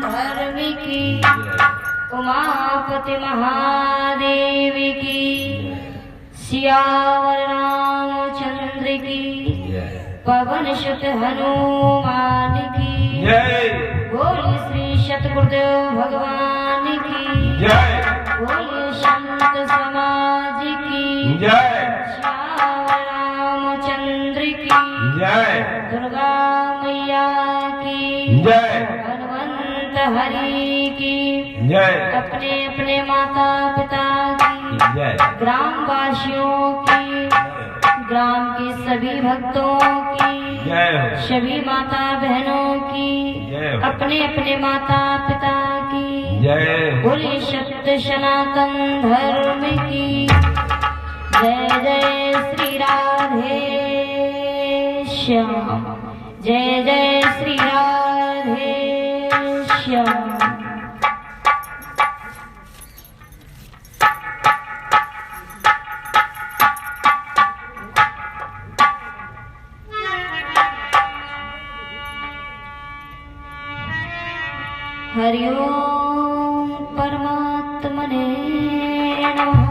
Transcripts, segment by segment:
धर्म की, उमापति महादेव की, सियावर रामचंद्र की, पवन सुत हनुमान की, बोलिए श्री सतगुरुदेव भगवान की, बोलिए संत समाज की, सियावर रामचंद्र की, दुर्गा मैया की, हनुमंत हरि की, अपने अपने माता पिता की, ग्राम वासियों की, ग्राम के सभी भक्तों की, सभी माता बहनों की, अपने अपने माता पिता की, बोले सत्य सनातन धर्म की, जय जय श्री राधे श्याम, जय जय श्री राधे श्याम। हरि ओम परमात्मने नमः।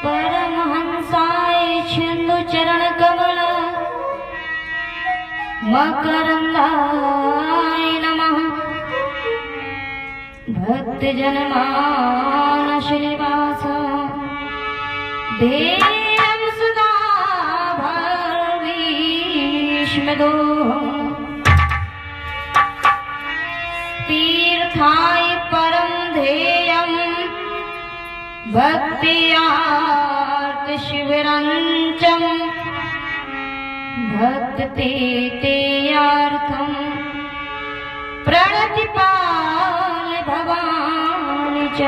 परमहंसाय छिंदु चरण कमल मकरंदाय नमः। भक्त जन मानस निवास देव सदा भविष्य दोहम्। तीर्थाय परम ध्येयम् भक्त्यार्थ शिविरञ्चम्। भक्ति तेयार्थम् प्रणतिपाल भवानि च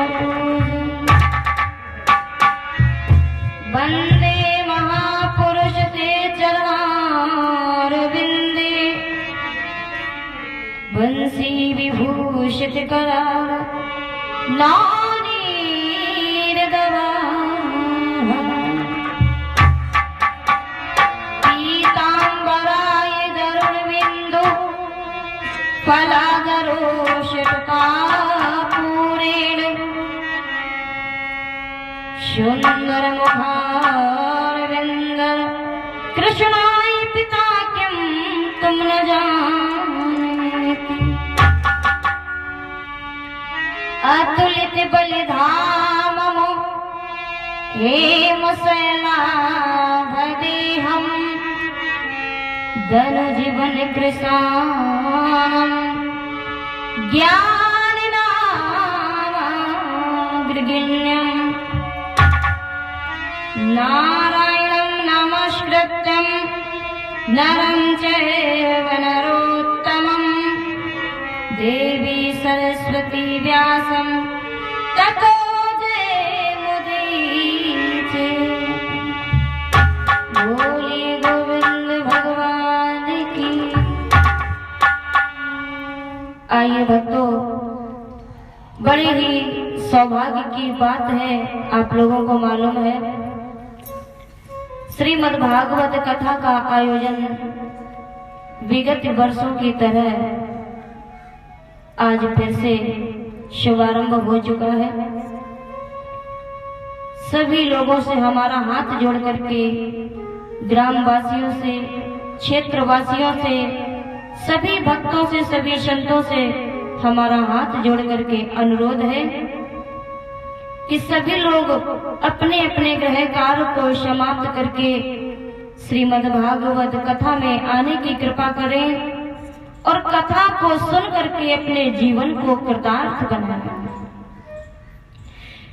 वन्दे महापुरुष ते चरणारविन्दे। बंसी विभूषित करार नानीर गवाह। पीतांबराय गरुड़ बिंदु फलाधरोषटकापूरेण। सुंदर मुखारविंद कृष्णाय पिता किं तुम न जानती। अतुलित बलिधाममो हेमशैलाभदेहम्। धनुजीवन कृशानम् ज्ञानिनामाग्रगण्यम्। नारायणं नमस्कृत्यं नरं चैव नरोत्तमम्। देवी सरस्वती व्यासं ततो जयमुदीरये। बोलिए गोविंद भगवान की। आइए भक्तों, बड़ी ही सौभाग्य की बात है, आप लोगों को मालूम है श्रीमद् भागवत कथा का आयोजन विगत वर्षों की तरह आज फिर से शुभारंभ हो चुका है। सभी लोगों से हमारा हाथ जोड़ करके, ग्रामवासियों से, क्षेत्रवासियों से, सभी भक्तों से, सभी संतों से हमारा हाथ जोड़ करके अनुरोध है कि सभी लोग अपने अपने गृह कार्य को समाप्त करके श्रीमद् भागवत कथा में आने की कृपा करें और कथा को सुन करके अपने जीवन को कृतार्थ बनाएं।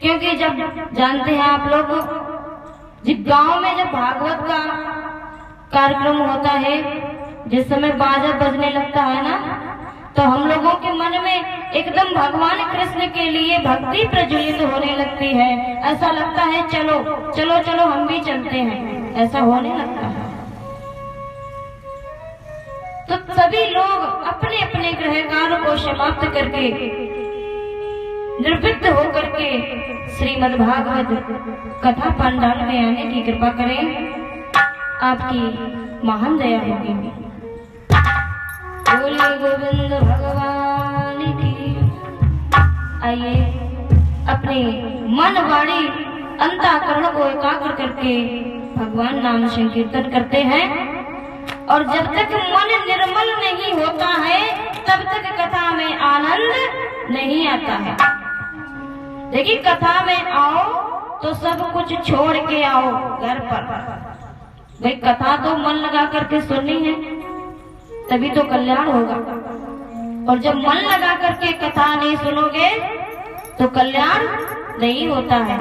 क्योंकि जब जानते हैं आप लोग, जिस गांव में जब भागवत का कार्यक्रम होता है, जिस समय बाजा बजने लगता है ना, तो हम लोगों के मन में एकदम भगवान कृष्ण के लिए भक्ति प्रज्वलित होने लगती है। ऐसा लगता है चलो चलो चलो हम भी चलते हैं, ऐसा होने लगता है। तो सभी लोग अपने अपने गृह कार्य को समाप्त करके निर्वृत्त होकर के श्रीमद् भागवत कथा पंडाल में आने की कृपा करें, आपकी महान दया होगी। बोलिए गोविंद भगवान की। आइए अपने मन वाणी अंतःकरण को एकाग्र करके भगवान नाम संकीर्तन करते हैं। और जब तक मन निर्मल नहीं होता है तब तक कथा में आनंद नहीं आता है। देखिए कथा में आओ तो सब कुछ छोड़ के आओ घर पर। भाई कथा तो मन लगा करके सुननी है तभी तो कल्याण होगा। और जब मन लगा करके कथा नहीं सुनोगे तो कल्याण नहीं होता है।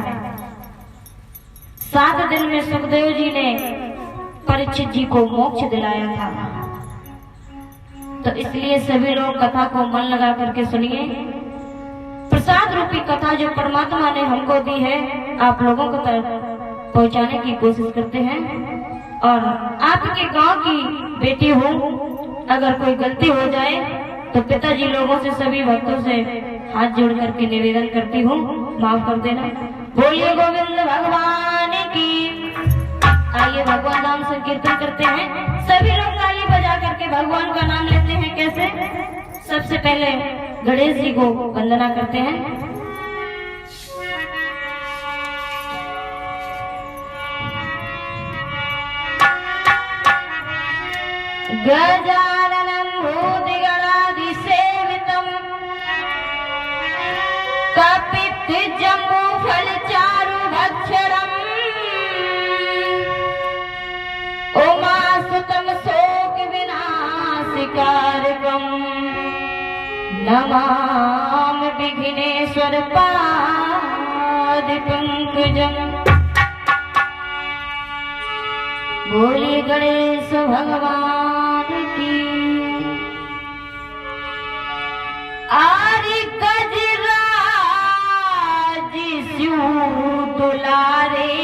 7 दिन में सुखदेव जी ने परीक्षित जी को मोक्ष दिलाया था। तो इसलिए सभी लोग कथा को मन लगा करके सुनिए। प्रसाद रूपी कथा जो परमात्मा ने हमको दी है आप लोगों को तक पहुंचाने की कोशिश करते हैं। और आपके गांव की बेटी हूँ, अगर कोई गलती हो जाए तो पिताजी लोगों से सभी भक्तों से हाथ जोड़ करके निवेदन करती हूँ, माफ कर देना। बोलिए गोविंद भगवान की। आइए भगवान नाम संकीर्तन करते हैं। सभी लोग ताली बजा करके भगवान का नाम लेते हैं। कैसे? सबसे पहले गणेश जी को वंदना करते हैं। गजाननं भूतगणाधिसेवितं कपित्थजम्बूफलचारुभक्षरम् उमासुतं शोकविनाशकारकम् नमामि विघ्नेश्वर पादपङ्कजम्। बोलिए गणेश भगवान की। आरि गजराज स्यू दुलारे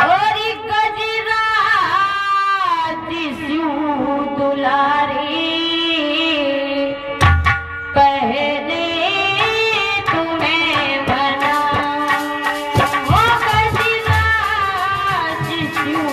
आरि गजराज स्यू दुलारे पहले तुम्हें बना। ओ गजराज स्यू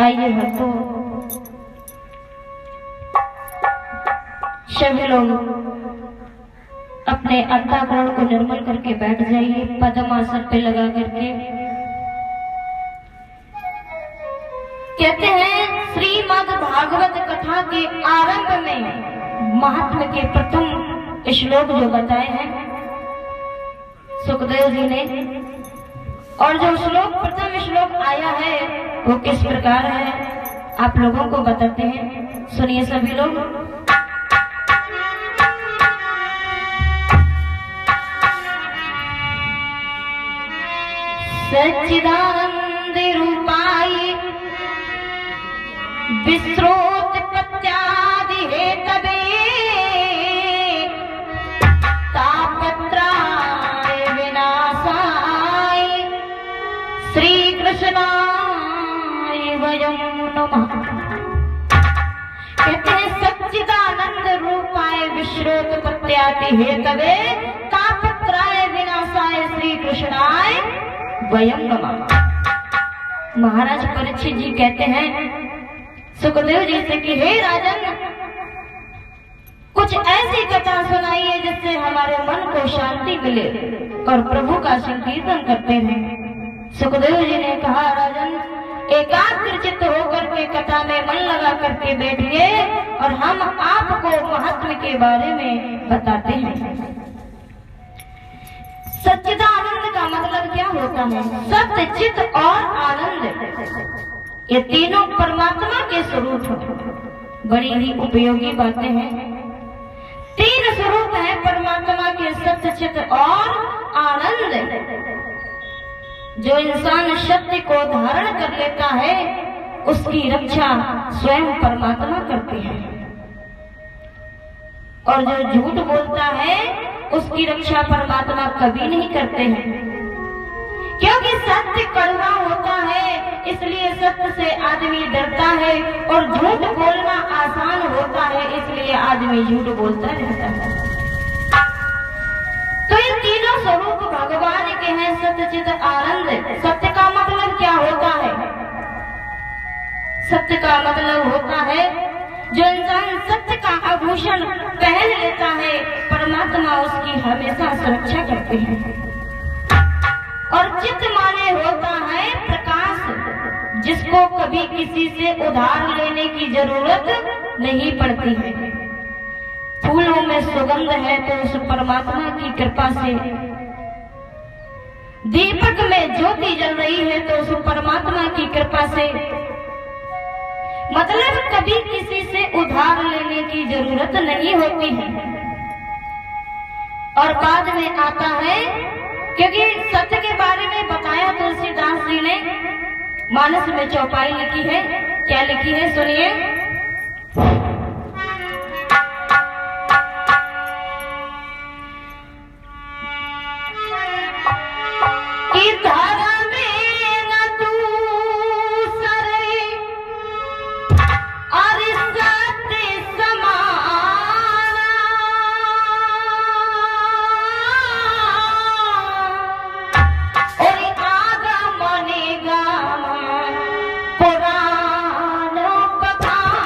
आइए भक्तों, सभी लोग अपने अंतःकरण को निर्मल करके बैठ जाइए, पद्मासन पे लगा करके। कहते हैं श्रीमद् भागवत कथा के आरंभ में महात्मा के प्रथम श्लोक जो बताए हैं सुखदेव जी ने, और जो श्लोक प्रथम श्लोक आया है वो किस प्रकार है आप लोगों को बताते हैं, सुनिए सभी लोग। सच्चिदानंद रूपाय विश्रोत्पत्त्यादि हेतवे तापत्राय विनाशाय श्री कृष्णाय वयं नमः। कहते हैं सच्चिदानंद रूपाय विश्रोत्पत्त्यादि हेतवे तापत्राय विनाशाय श्री कृष्णाय वयं नमः। महाराज परीक्षित जी कहते हैं सुखदेव जी से कि हे राजन, कुछ ऐसी कथा सुनाइए जिससे हमारे मन को शांति मिले और प्रभु का संकीर्तन करते हैं। सुखदेव जी ने कहा राजन, एकाग्र चित्त होकर के कथा में मन लगा करके बैठिए और हम आपको महत्व के बारे में बताते हैं। सच्चिदानंद का मतलब क्या होता है? सत्य, चित्त और आनंद, ये तीनों परमात्मा के स्वरूप हैं। बड़ी ही उपयोगी बातें हैं। तीन स्वरूप हैं परमात्मा के, सत्य, चित्त और आनंद। जो इंसान सत्य को धारण कर लेता है उसकी रक्षा स्वयं परमात्मा करते हैं, और जो झूठ बोलता है उसकी रक्षा परमात्मा कभी नहीं करते हैं। क्योंकि सत्य कड़वा होता है, इसलिए सत्य से आदमी डरता है, और झूठ बोलना आसान होता है, इसलिए आदमी झूठ बोलता रहता है। तो ये तीनों स्वरूप भगवान के हैं, सत्य, चित्त, आनंद। सत्य का मतलब क्या होता है? सत्य का मतलब होता है जो इंसान सत्य का आभूषण पहन लेता है, परमात्मा उसकी हमेशा सुरक्षा करते हैं। और चित्त माने होता है प्रकाश, जिसको कभी किसी से उधार लेने की जरूरत नहीं पड़ती है। फूलों में सुगंध है तो उस परमात्मा की कृपा से, दीपक में ज्योति जल रही है तो उस परमात्मा की कृपा से, मतलब कभी किसी से उधार लेने की जरूरत नहीं होती है। और बाद में आता है, क्योंकि सत्य के बारे में बताया तुलसीदास जी ने, मानस में चौपाई लिखी है। क्या लिखी है सुनिए। कि धारा में न दूसरे और सत्य समाना, और आगम निगम पुराण पठाना।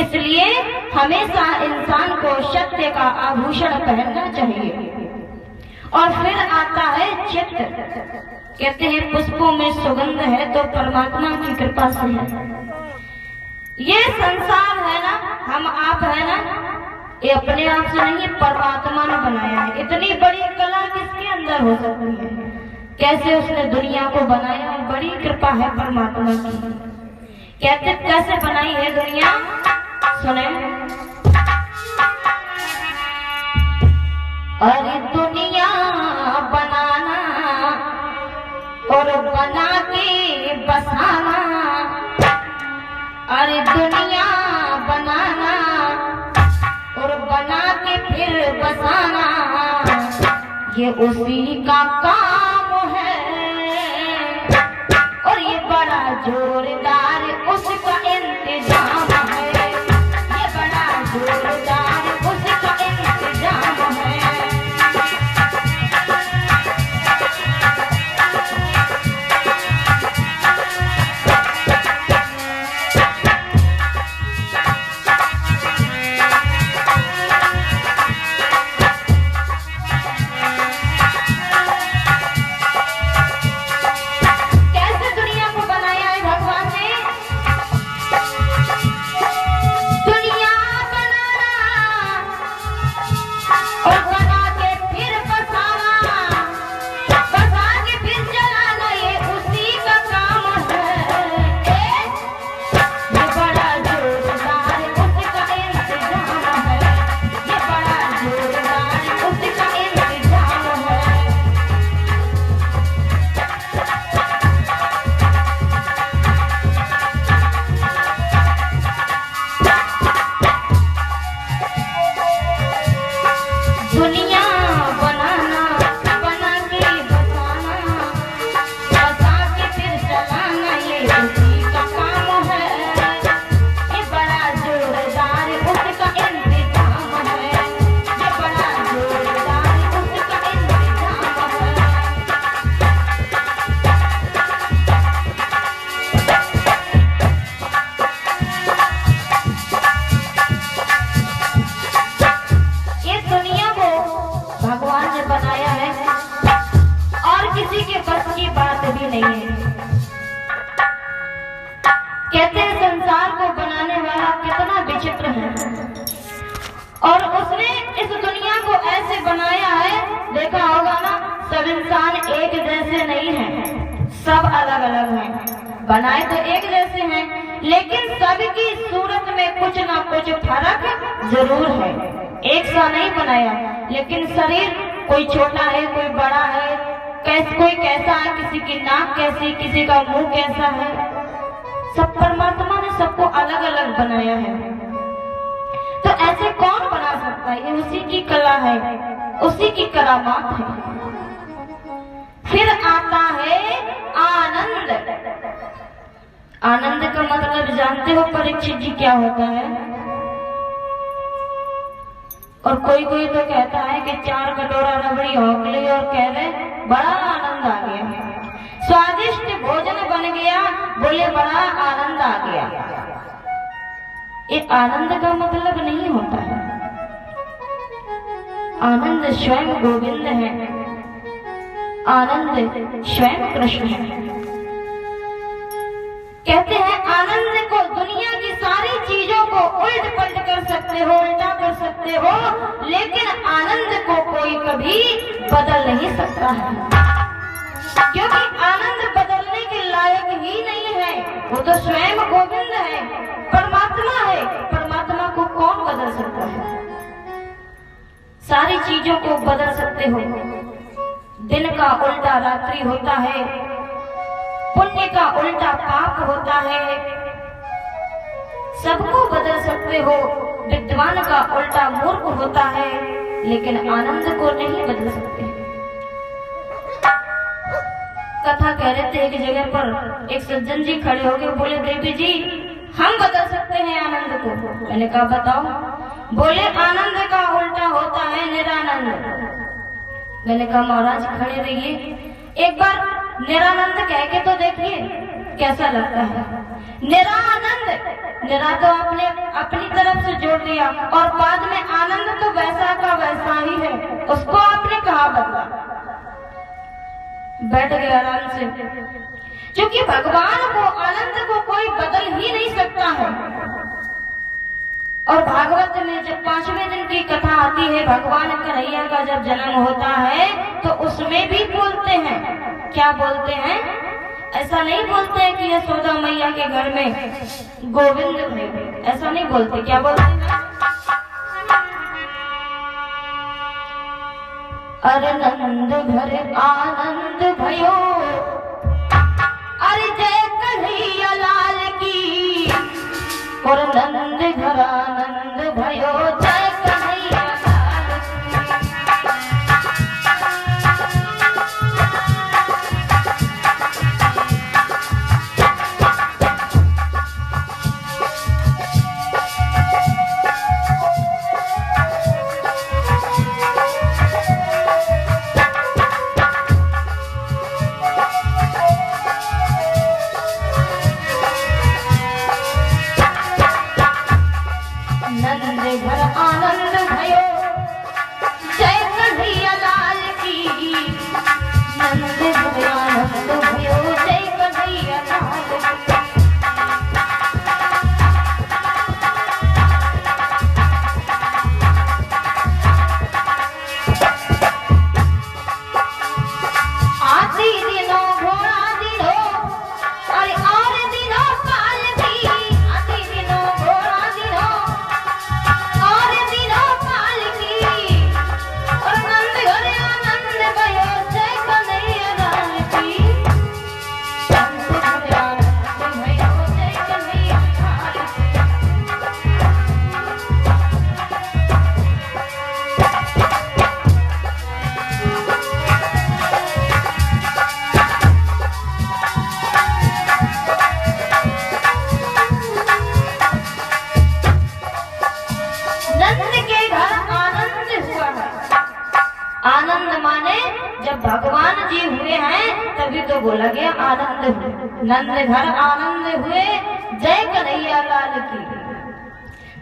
इसलिए हमेशा इंसान को सत्य का आभूषण पहनना चाहिए। और फिर आता है चित्त। कहते हैं पुष्पों में सुगंध है तो परमात्मा की कृपा से है। ये संसार है ना, हम आप है ना, ये अपने आप से नहीं, परमात्मा ने बनाया है। इतनी बड़ी कला किसके अंदर हो सकती है? कैसे उसने दुनिया को बनाया, बड़ी कृपा है परमात्मा की। कहते कैसे बनाई है दुनिया, सुने। अरे दुनिया बनाना और बना के बसाना, अरे दुनिया बनाना और बना के फिर बसाना, ये उसी का काम है। और ये बड़ा जोरदार उसका इंतजाम है, ये बड़ा जोरदार उसका इंतजाम है। कहते हैं संसार को बनाने वाला कितना विचित्र है, और उसने इस दुनिया को ऐसे बनाया है, देखा होगा ना, सब इंसान एक जैसे नहीं है, सब अलग अलग हैं। बनाए तो एक जैसे हैं, लेकिन सबकी सूरत में कुछ ना कुछ फर्क जरूर है। एक सा नहीं बनाया, लेकिन शरीर कोई छोटा है, कोई बड़ा है, कोई कैसा है, किसी की नाक कैसी, किसी का मुंह कैसा है। सब परमात्मा ने सबको अलग अलग बनाया है। तो ऐसे कौन बना सकता है? ये उसी की कला है, उसी की करामात है। फिर आता है आनंद। आनंद का मतलब जानते हो परीक्षित जी क्या होता है? और कोई कोई तो कहता है कि 4 कटोरा रबड़ी होक ली और कह रहे बड़ा आनंद आ गया, स्वादिष्ट भोजन बन गया, बोले बड़ा आनंद आ गया। ये आनंद का मतलब नहीं होता है। आनंद स्वयं गोविंद है, आनंद स्वयं कृष्ण है। कहते हैं आनंद को, दुनिया की सारी चीजों को उल्ट पलट कर सकते हो, उल्टा कर सकते हो, लेकिन आनंद को कोई कभी बदल नहीं सकता है, क्योंकि आनंद बदलने के लायक ही नहीं है। वो तो स्वयं गोविंद है, परमात्मा है। परमात्मा को कौन बदल सकता है? सारी चीजों को बदल सकते हो। दिन का उल्टा रात्रि होता है, पुण्य का उल्टा पाप होता है, सबको बदल सकते हो। विद्वान का उल्टा मूर्ख होता है, लेकिन आनंद को नहीं बदल सकते। कथा कह रहे थे, एक जगह पर एक सज्जन जी खड़े हो गए, बोले देवी जी हम बदल सकते हैं आनंद को। मैंने कहा बताओ। बोले आनंद का उल्टा होता है निरानंद। मैंने कहा महाराज खड़े रहिए, एक बार निरानंद कह के तो देखिए। कैसा लगता है? निरा आनंद, निरा तो आपने अपनी तरफ से जोड़ दिया और बाद में आनंद तो वैसा का वैसा ही है, उसको आपने कहा बदला। बैठ गए आराम से, क्योंकि भगवान को, आनंद को कोई बदल ही नहीं सकता है। और भागवत में जब 5वें दिन की कथा आती है, भगवान कन्हैया का जब जन्म होता है तो उसमें भी बोलते हैं, क्या बोलते हैं? ऐसा नहीं बोलते हैं कि यशोदा मैया के घर में गोविंद में, ऐसा नहीं बोलते। क्या बोलते हैं? अरे नंद घर आनंद भयो, अरे जय कन्हैया लाल की, और नंद घर आनंद भयो जय कन्हैया लाल की। बोला गया आनंद, नंद घर आनंद हुए जय कन्हैया लाल की।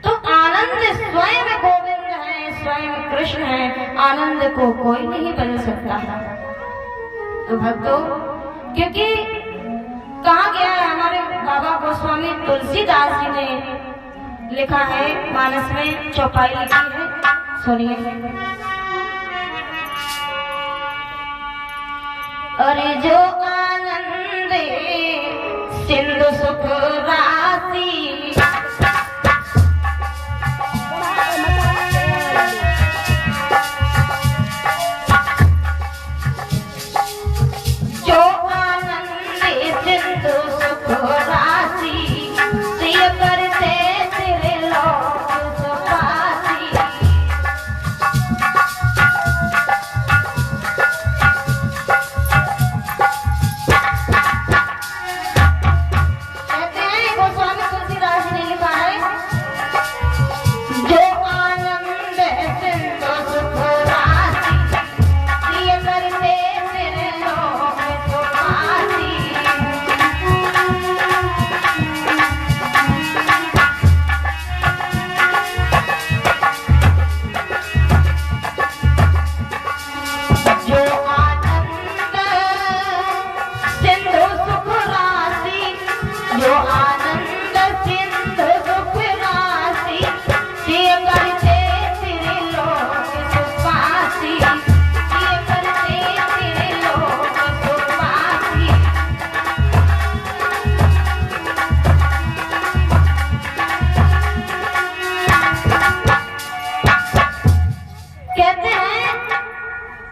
तो आनंद स्वयं गोविंद है, स्वयं कृष्ण है, आनंद को कोई नहीं बदल सकता है। तो भक्तों, क्योंकि कहा गया है, हमारे बाबा गोस्वामी तुलसीदास जी ने लिखा है, मानस में चौपाई लिखी है, सुनिए। अरे जो आनंद सिंधु सुख राशि, जो आनंद सिंधु सुख राशि, प्रिय करते तेरे लोक सुखासी।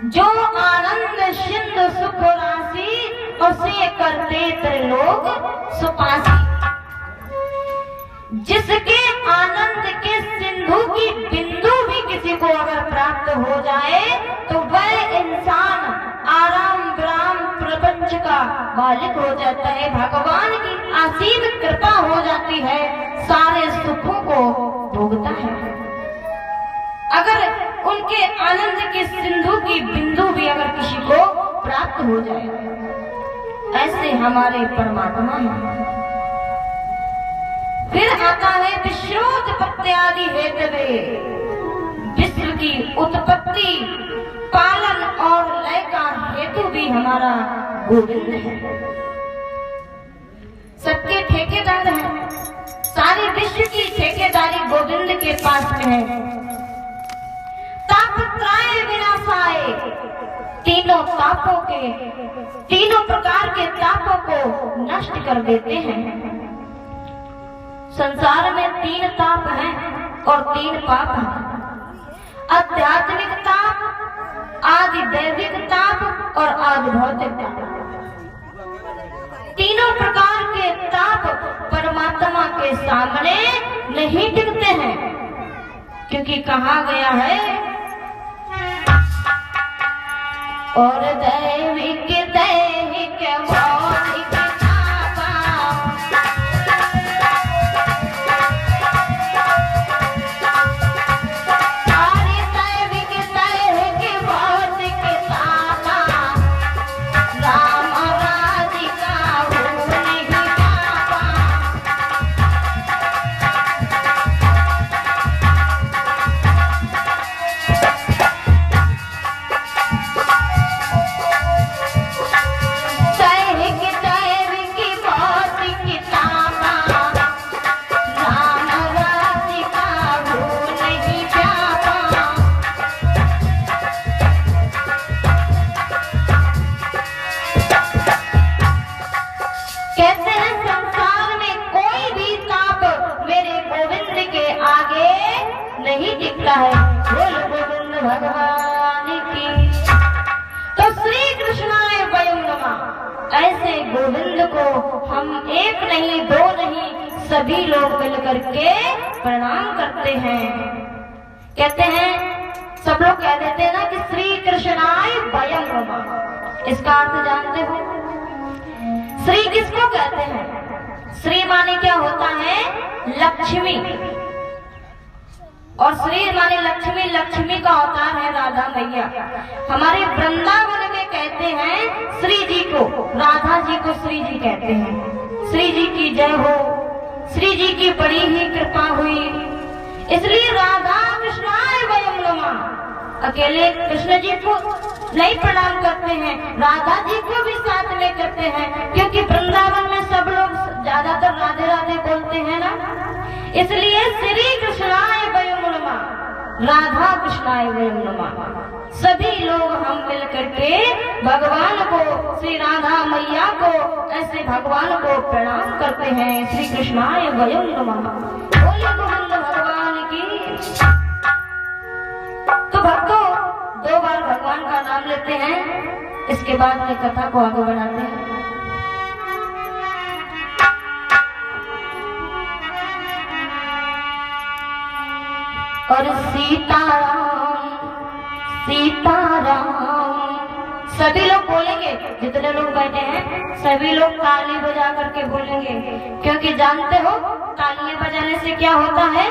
जो आनंद सिंधु सुख राशि, उसे करते त्रिलोक सुपासी। जिसके आनंद के सिंधु की बिंदु भी किसी को अगर प्राप्त हो जाए तो वह इंसान आराम विराम प्रपंच का मालिक हो जाता है। भगवान की असीम कृपा हो जाती है, सारे सुखों को भोगता है। अगर उनके आनंद के सिंधु की बिंदु भी अगर किसी को प्राप्त हो जाए, ऐसे हमारे परमात्मा हैं। फिर आता है विश्वोत्पत्ति आदि हेतवे, विश्व की उत्पत्ति पालन और लय का हेतु भी हमारा गोविंद है। सबके ठेकेदार हैं, सारे विश्व की ठेकेदारी गोविंद के पास में है। तापत्राय विनाशाय, तीनों तापों के, तीनों प्रकार के तापों को नष्ट कर देते हैं। संसार में 3 ताप हैं और 3 पाप हैं, आध्यात्मिक ताप, आदि दैविक ताप और आदि भौतिक ताप। तीनों प्रकार के ताप परमात्मा के सामने नहीं टिकते हैं, क्योंकि कहा गया है और दैविक दैहिक भौतिक तापा, सारे दैविक दैहिक भौतिक तापा, राम राधिका हो नहीं पापा। कहते हैं संसार में कोई भी ताप मेरे गोविंद के आगे नहीं टिकता है। बोल गोविंद भगवान की। तो श्री कृष्णाय वयं नमः, ऐसे गोविंद को हम एक नहीं, दो नहीं, सभी लोग मिलकर के प्रणाम करते हैं। कहते हैं, सब लोग कह देते हैं ना कि श्री कृष्णाय वयं नमः, इसका अर्थ जानते हो? श्री किसको कहते हैं? श्री माने क्या होता है? लक्ष्मी। और श्री माने लक्ष्मी, लक्ष्मी का अवतार है राधा मैया। हमारे वृंदावन में कहते हैं श्री जी को, राधा जी को श्री जी कहते हैं। श्री जी की जय हो, श्री जी की बड़ी ही कृपा हुई, इसलिए राधा कृष्णाय वयं नमः। अकेले कृष्ण जी को नहीं प्रणाम करते हैं, राधा जी को भी साथ में करते हैं, क्योंकि वृंदावन में सब लोग ज्यादातर राधे राधे बोलते हैं ना, इसलिए श्री कृष्णाय वयं नमः, राधा कृष्णाय वयं नमः। सभी लोग हम मिलकर के भगवान को, श्री राधा मैया को, ऐसे भगवान को प्रणाम करते हैं। श्री कृष्णाय वयं नमः। बोले गोविंद भगवान की। तो भक्तों, 2 बार भगवान का नाम लेते हैं, इसके बाद में कथा को आगे बढ़ाते हैं। और सीताराम सीताराम सभी लोग बोलेंगे, जितने लोग बैठे हैं सभी लोग ताली बजा करके बोलेंगे, क्योंकि जानते हो तालियां बजाने से क्या होता है?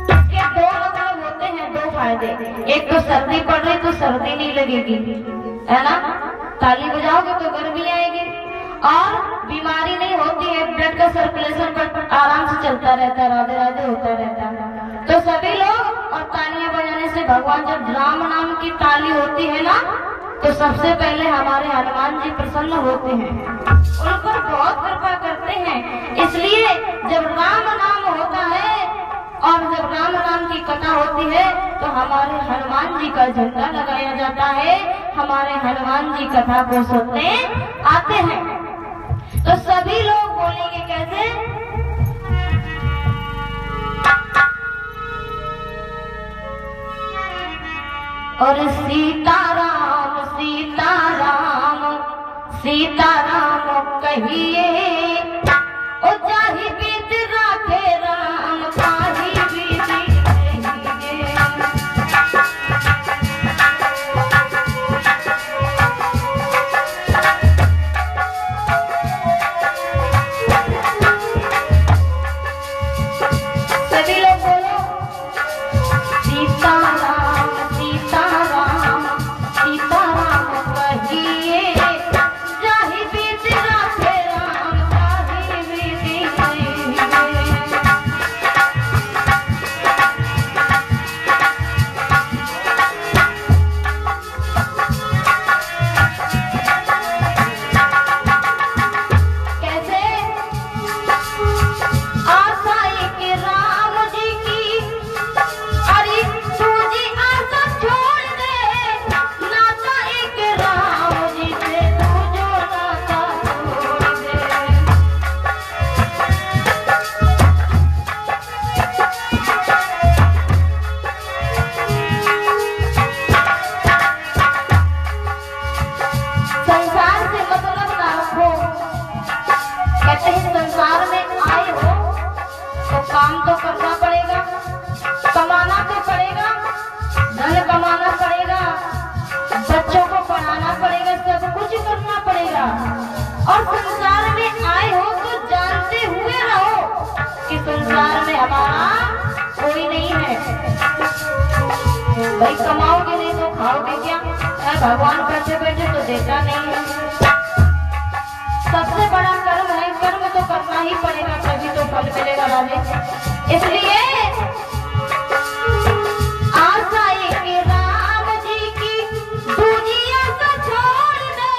इसके 2 मतलब होते हैं, 2 फायदे। एक तो सर्दी पड़ रही तो सर्दी नहीं लगेगी, है ना? ताली बजाओगे तो गर्मी आएगी, और बीमारी नहीं होती है, ब्लड का सर्कुलेशन पर आराम से चलता रहता है, राधे राधे होता रहता है। तो सभी लोग, और तालियां बजाने से भगवान, जब राम नाम की ताली होती है ना, तो सबसे पहले हमारे हनुमान जी प्रसन्न होते हैं, उन पर बहुत कृपा करते हैं। इसलिए जब राम नाम होता है और जब राम नाम की कथा होती है तो हमारे हनुमान जी का झंडा लगाया जाता है, हमारे हनुमान जी कथा को सुनने आते हैं। तो सभी लोग बोलेंगे कैसे? और सीताराम सीताराम सीताराम कहिए, ओ जाहि बीत राखे राम पाही बीती कहिए। सभी लोग बोलो सीताराम सीताराम सीताराम कहिए, जाहि भाई कमाओगे नहीं तो खाओगे क्या? भगवान बैठे बैठे तो देता नहीं है। सबसे बड़ा कर्म है, कर्म तो करना ही पड़ेगा तभी तो फल मिलेगा राजे। इसलिए आशा एक राम जी की दुनिया को छोड़ दे,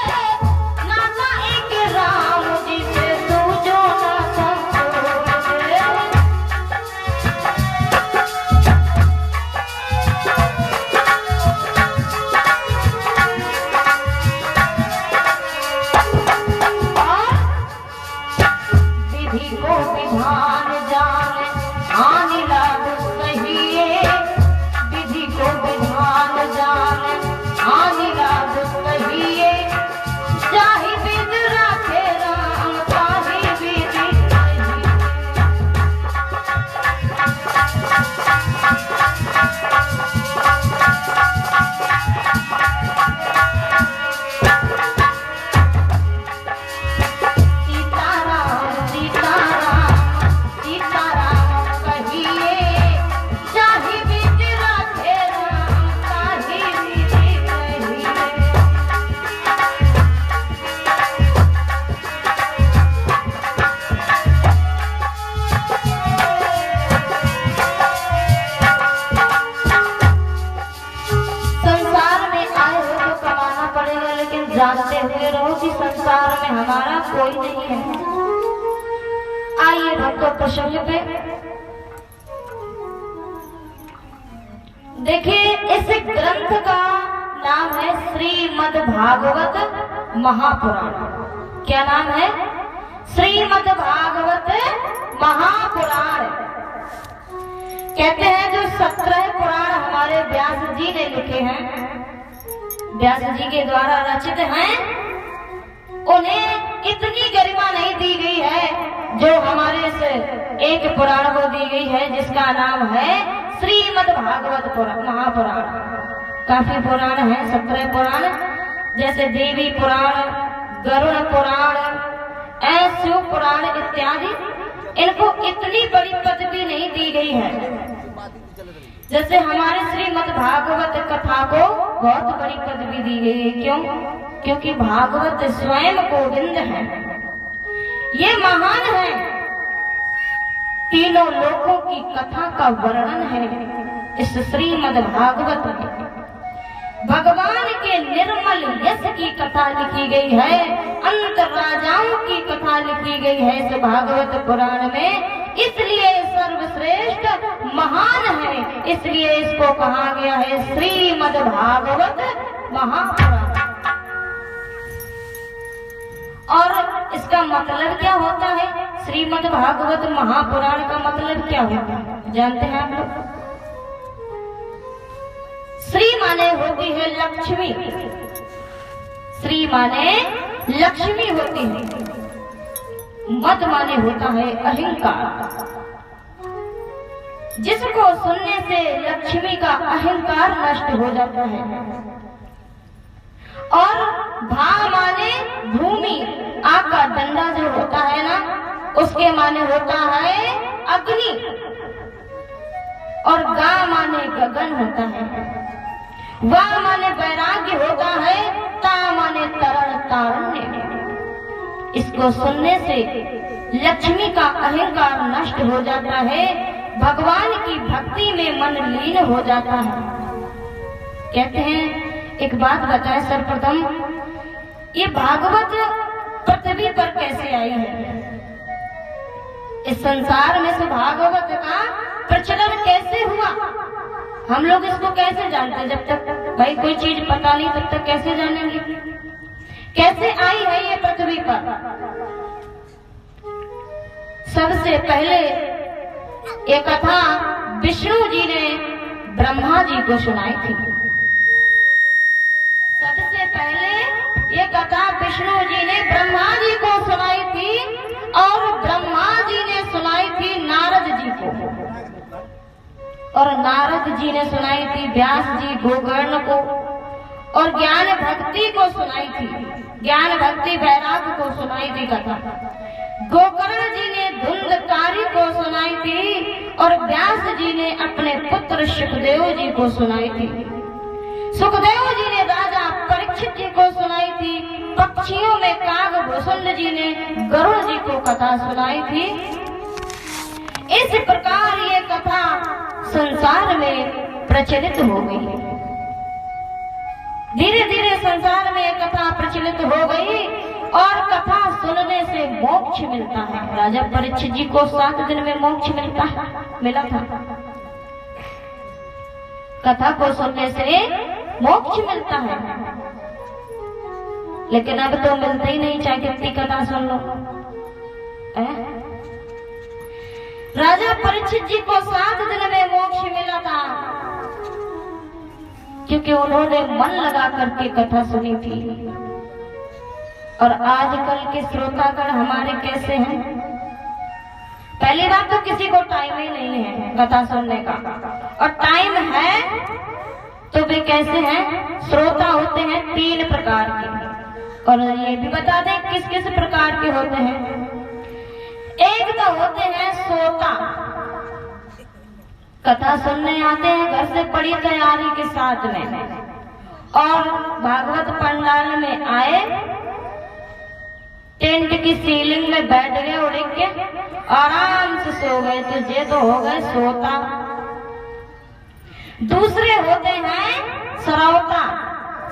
नाता एक राम जी से दूजो नाता छोड़ दे। विधि को विधान जाने आने लाग कहिए, विधि को विधान जाने आने लाग कहिए, चाहे विध राखे राम चाहे विधि कहिए। जानते हुए रहो कि संसार में हमारा कोई नहीं है। आइए भक्तों प्रसंग पे देखिए, इस ग्रंथ का नाम है श्रीमद् भागवत महापुराण। क्या नाम है? श्रीमद् भागवत महापुराण। कहते हैं जो 17 पुराण हमारे व्यास जी ने लिखे हैं, व्यास जी के द्वारा रचित हैं, उन्हें इतनी गरिमा नहीं दी गई है जो हमारे से एक पुराण को दी गई है, जिसका नाम है श्रीमद् भागवत महापुराण। काफी पुराण हैं, 17 पुराण, जैसे देवी पुराण, गरुड़ पुराण, शिव पुराण इत्यादि। इनको इतनी बड़ी पदवी नहीं दी गई है जैसे हमारे श्रीमद् भागवत कथा को बहुत बड़ी पदवी दी गई है। क्यों? क्योंकि भागवत स्वयं गोविंद है, ये महान है, तीनों लोकों की कथा का वर्णन है इस श्रीमद् भागवत में। भगवान के निर्मल यश की कथा लिखी गई है, अंत राजाओं की कथा लिखी गई है इस भागवत पुराण में। इसलिए सर्वश्रेष्ठ महान है, इसलिए इसको कहा गया है श्रीमद् भागवत महापुराण। और इसका मतलब क्या होता है? श्रीमद् भागवत महापुराण का मतलब क्या होता है जानते हैं आप लोग? श्री माने होती है लक्ष्मी, श्री माने लक्ष्मी होती है, मद माने होता है अहंकार। जिसको सुनने से लक्ष्मी का अहंकार नष्ट हो जाता है। और भा माने भूमि, आग का डंडा जो होता है ना, उसके माने होता है अग्नि। और गा माने गगन होता है, वा माने वैराग्य होता है, ता माने तरण तारण्य। इसको सुनने से लक्ष्मी का अहंकार नष्ट हो जाता है, भगवान की भक्ति में मन लीन हो जाता है। कहते हैं, एक बात बताए सर्वप्रथम, ये भागवत पृथ्वी पर कैसे आई है? इस संसार में से भागवत का प्रचलन कैसे हुआ? हम लोग इसको कैसे जानते? जब तक भाई कोई चीज पता नहीं तब तक कैसे जानेंगे? कैसे आई है ये पृथ्वी पर? सबसे पहले ये कथा विष्णु जी ने ब्रह्मा जी को सुनाई थी। सबसे पहले ये कथा विष्णु जी ने ब्रह्मा जी को सुनाई थी, और ब्रह्मा जी ने सुनाई थी नारद जी को, और नारद जी ने सुनाई थी व्यास जी गोकर्ण को, और ज्ञान भक्ति को सुनाई थी, ज्ञान भक्ति वैराग को सुनाई थी कथा। गोकर्ण जी ने धुंधकारी को सुनाई थी, और व्यास जी ने अपने पुत्र पुत्र सुखदेव जी को सुनाई थी। सुखदेव जी ने राजा परीक्षित जी को सुनाई थी। पक्षियों में कागभूषण जी ने गरुड़ जी को कथा सुनाई थी। इस प्रकार ये कथा संसार में प्रचलित हो गई। धीरे धीरे संसार में कथा प्रचलित हो गई और कथा सुनने से मोक्ष मिलता है। राजा परीक्षित जी को 7 दिन में मोक्ष मिला था। कथा को सुनने से मोक्ष मिलता है, लेकिन अब तो मिलता ही नहीं, चाहे कितनी कथा सुन लो। राजा परीक्षित जी को 7 दिन में मोक्ष मिला था, क्योंकि उन्होंने मन लगा करके कथा सुनी थी। और आजकल के श्रोतागण हमारे कैसे हैं? पहली बात तो किसी को टाइम ही नहीं है कथा सुनने का, और टाइम है तो वे कैसे हैं? श्रोता होते हैं 3 प्रकार के, और ये भी बता दें किस किस प्रकार के होते हैं। एक तो होते हैं श्रोता, कथा सुनने आते हैं घर से बड़ी तैयारी के साथ में, और भागवत पंडाल में आए, टेंट की सीलिंग में बैठ गए, उड़ के आराम से सो गए, तो ये तो हो गए श्रोता। दूसरे होते हैं श्रोता।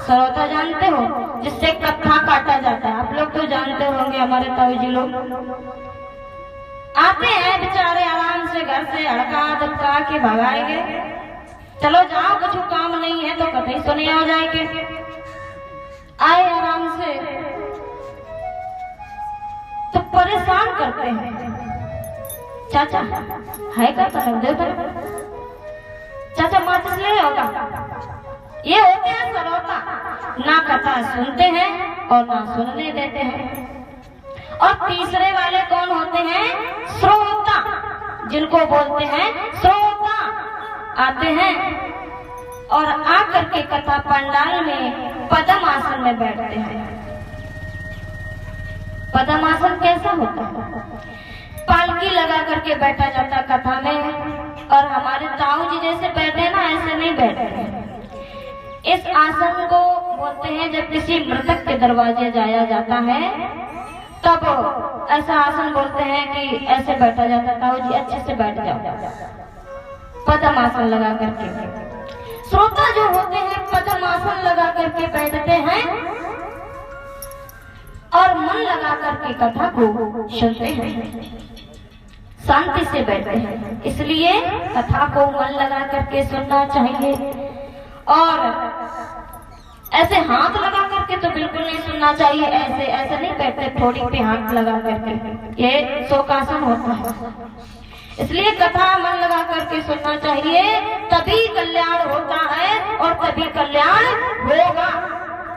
श्रोता जानते हो, जिससे कथा काटा जाता है। आप लोग तो जानते होंगे, हमारे ताऊ जी लोग आते हैं बेचारे आराम से घर से हड़का धपका के भगाएंगे, चलो जाओ कुछ काम नहीं है तो कथा ही सुने आ जाएंगे। आए आराम से तो परेशान करते हैं, चाचा है क्या तरफ दे तरफ, चाचा माचिस ले होगा। ये होते हैं श्रोता, ना कथा सुनते हैं और ना सुनने देते हैं। और तीसरे वाले कौन होते हैं? श्रोता, जिनको बोलते हैं श्रोता। आते हैं और आकर के कथा पंडाल में पद्म आसन में बैठते हैं। पद्म आसन कैसा होता है? पालकी लगा करके बैठा जाता कथा में, और हमारे ताऊ जी जैसे बैठे ना, ऐसे नहीं बैठे। इस आसन को बोलते हैं, जब किसी मृतक के दरवाजे जाया जाता है तब ऐसा आसन बोलते हैं कि ऐसे बैठा जाता है। ताऊ जी अच्छे से बैठ जाओ, पद्म आसन लगा करके। श्रोता जो होते हैं पद्म आसन लगा करके बैठते हैं और मन लगा करके कथा को सुनते हैं, शांति से बैठते हैं। इसलिए कथा को मन लगा करके सुनना चाहिए, और ऐसे हाथ लगा करके तो बिल्कुल नहीं सुनना चाहिए। ऐसे ऐसे नहीं बैठते, थोड़ी पे हाथ लगा करके, ये शोकासन होता है। इसलिए कथा मन लगा करके सुनना चाहिए, तभी कल्याण होता है और तभी कल्याण होगा।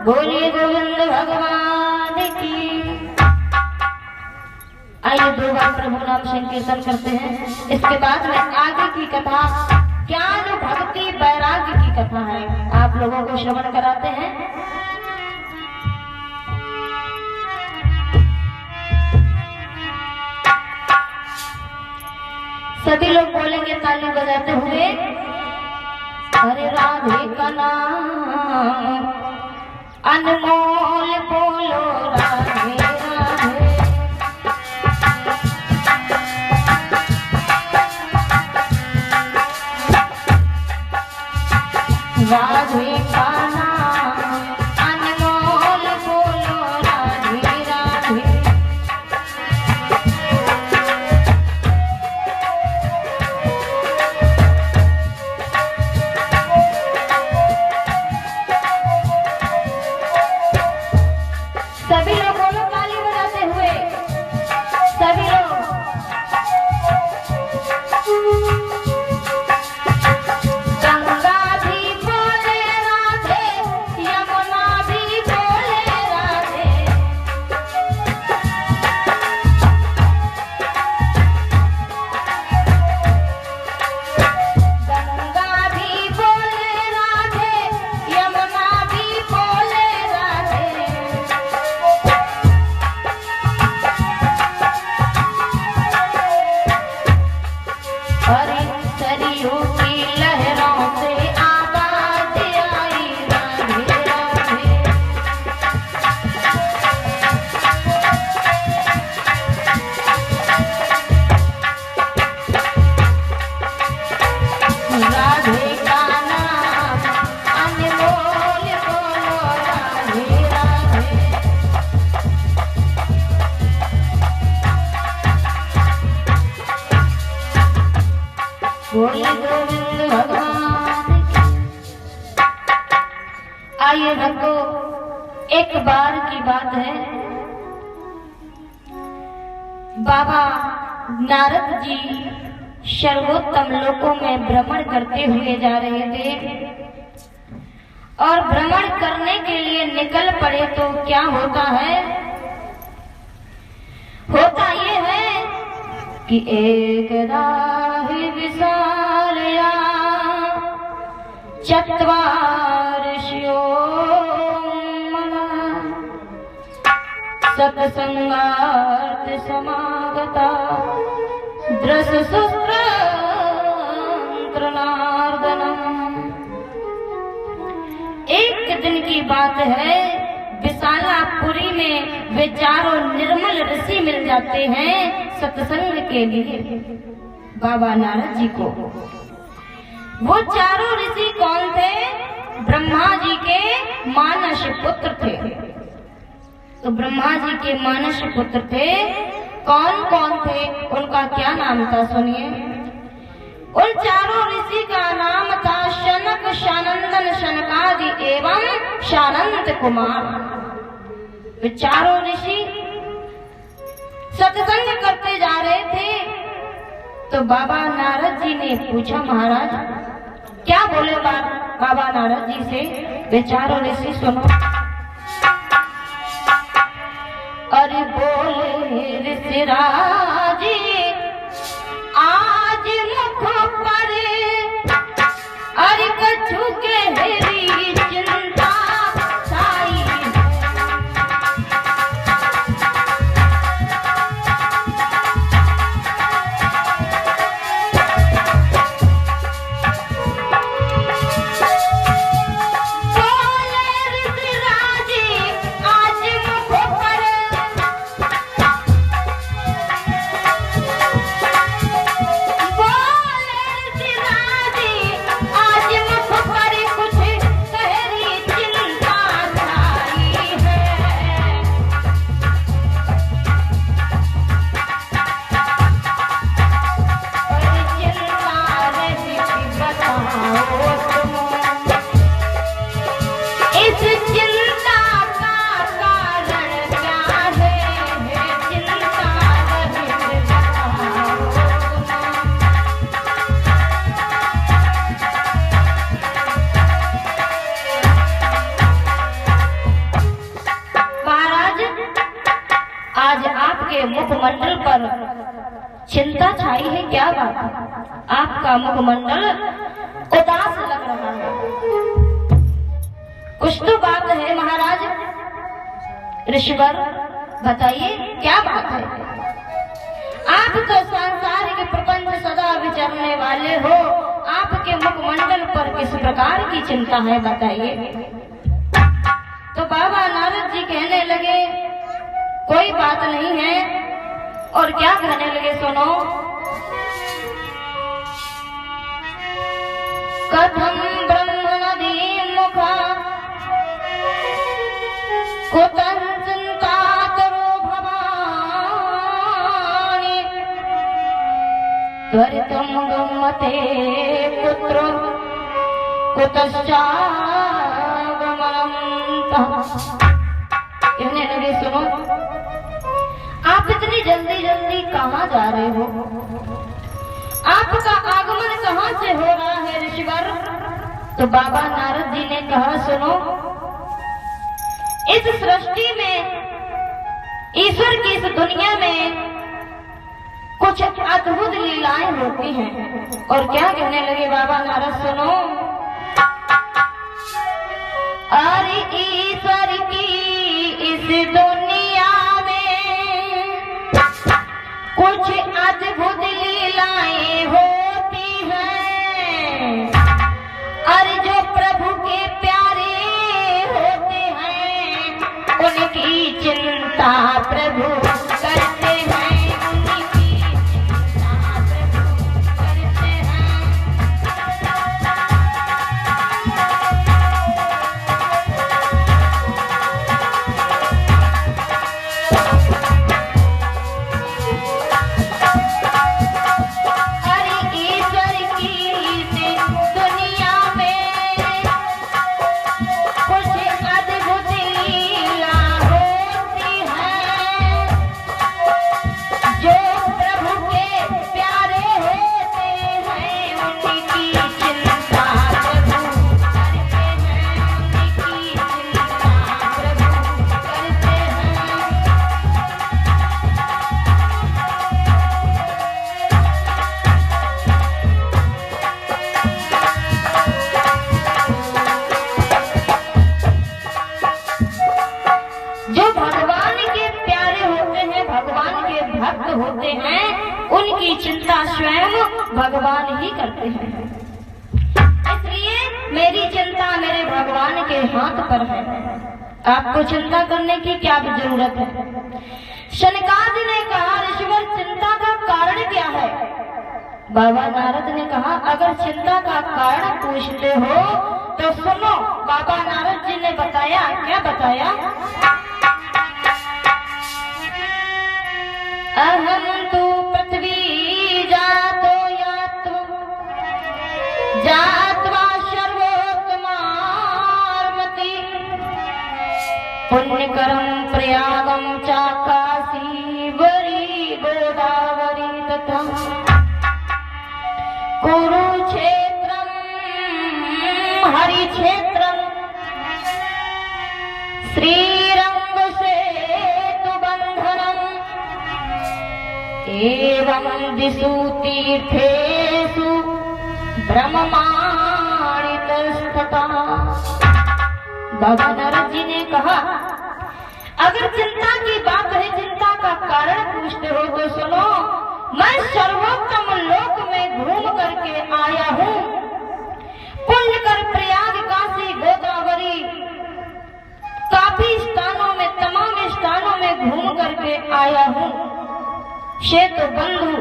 बोलिए गोविंद भगवान की। आइए 2 बार प्रभु नाम संकीर्तन करते हैं। इसके बाद में आगे की कथा ज्ञान भक्ति वैराग्य की कथा है, आप लोगों को श्रवण कराते हैं। सभी लोग बोलेंगे ताली बजाते हुए, हरे राधे का नाम अनमोल बोलो राधे राधे। राधे का नाम अनमोल बोलो राधे राधे। बोल गोविंद भगवान की। आइए भक्तों, एक बार की बात है, बाबा नारद जी सर्वोत्तम लोकों में भ्रमण करते हुए जा रहे थे और भ्रमण करने के लिए निकल पड़े तो क्या होता है? होता ये है कि एक राहि विशालया चत्वारिशो सत्संगार्थ समागता द्रस सुस्त्रनार्दनम। एक दिन की बात है, विशालापुरी में वे चारों निर्मल ऋषि मिल जाते हैं सत्संग के लिए बाबा नारद जी को। वो चारों ऋषि कौन थे? ब्रह्मा जी के मानस पुत्र थे। तो ब्रह्मा जी के मानस पुत्र थे। कौन कौन थे, उनका क्या नाम था? सुनिए। उन चारों ऋषि का नाम था शनक, शानंदन, शनकादि एवं शानंत कुमार। वे चारों ऋषि सत्संग करते जा रहे थे तो बाबा नारद जी ने पूछा, महाराज क्या बोले? बाबा नारद जी से वे चारों ऋषि सुनो। अरे बोले ऋषिराज आज मुख पर अरे कछु के हेरी चिंता छाई है। मुखमंडल पर चिंता छाई है, क्या बात है? आपका मुखमंडल उदास लग रहा है। कुछ तो बात है महाराज। ऋषिवर बताइए क्या बात है? आप तो सांसारिक प्रपंच सदा विचरने वाले हो, आपके मुखमंडल पर किस प्रकार की चिंता है बताइए। तो बाबा नारद जी कहने लगे कोई बात नहीं है। और क्या कहने लगे सुनो। कथम ब्रह्म नदी मुखा कुतः चिंता करो भवानी त्वरितम गम्मते पुत्र कुतश्चागमनम्। कहने लगे सुनो, आप इतनी जल्दी जल्दी कहाँ जा रहे हो? आपका आगमन कहाँ से हो रहा है ऋषिवर? तो बाबा नारद जी ने कहा सुनो, इस सृष्टि में, ईश्वर की इस दुनिया में कुछ अद्भुत लीलाएं होती हैं। और क्या कहने लगे बाबा नारद सुनो। अरे ईश्वर की इस दुनिया कुछ अद्भुत लीलाएं होती हैं। और जो प्रभु के प्यारे होते हैं उनकी चिंता प्रभु करते हैं, उनकी चिंता प्रभु करते हैं। अरे ईश्वर की होते हैं उनकी चिंता स्वयं भगवान ही करते हैं। इसलिए मेरी चिंता मेरे भगवान के हाथ पर है। आपको चिंता करने की क्या जरूरत है? शनकादि ने कहा, ऋषिवर चिंता का कारण क्या है? बाबा नारद ने कहा, अगर चिंता का कारण पूछते हो तो सुनो। बाबा नारद जी ने बताया, क्या बताया? अहम तु पृथ्वी जातो यात्वा जात्वा पुण्यकरम प्रयागम चा काशी बरी गोदावरी तथा कुरुक्षेत्रम हरिक्षेत्रम श्रीरंग सेतु बंधनम एवं दिशु तीर्थेषु ब्रह्माणितस्तथा। बाबा नारद जी ने कहा, अगर चिंता की बात है, चिंता का कारण पूछते हो तो सुनो। मैं सर्वोत्तम लोक में घूम करके आया हूँ। पुण्य कर प्रयाग काशी गोदावरी काफी स्थानों में, तमाम स्थानों में घूम करके आया हूँ। सेतु बंधु